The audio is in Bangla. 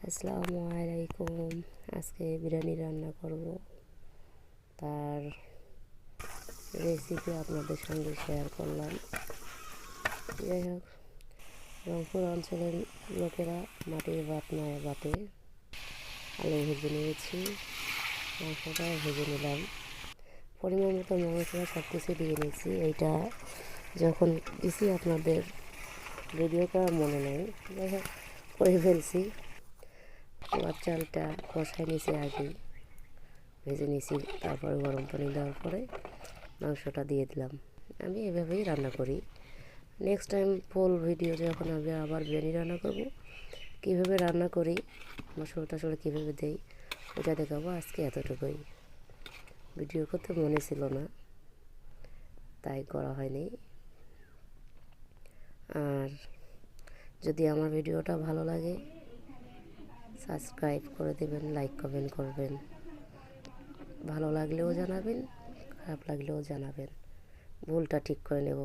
আসসালামু আলাইকুম। আজকে বিরিয়ানি রান্না করব, তার রেসিপি আপনাদের সঙ্গে শেয়ার করলাম। যাই হোক, রংপুর অঞ্চলের লোকেরা মাটির বাটনায় বাটে। আলু ভেজে নিয়েছি, মাংসটাও ভেজে নিলাম। পরিমাণ মতো মশলা সব কিছু দিয়ে নিয়েছি। এইটা যখন দিছি আপনাদের ভিডিও করার মনে নেই, যাই হোক করে ফেলছি। পোলার চালটা কষাই নিয়েছি, আগেই ভেজে নিয়েছি। তারপরে গরম পানি দেওয়ার পরে মাংসটা দিয়ে দিলাম। আমি এভাবেই রান্না করি। নেক্সট টাইম ফুল ভিডিও যখন আমি আবার বিরিয়ানি রান্না করব, কীভাবে রান্না করি, মশলা টশলা কীভাবে দেই, ওটা দেখাবো। আজকে এতটুকুই। ভিডিও করতে মনে ছিল না, তাই করা হয়নি। আর যদি আমার ভিডিওটা ভালো লাগে, সাবস্ক্রাইব করে দেবেন, লাইক কমেন্ট করবেন। ভালো লাগলেও জানাবেন, খারাপ লাগলেও জানাবেন। ভুলটা ঠিক করে নেব।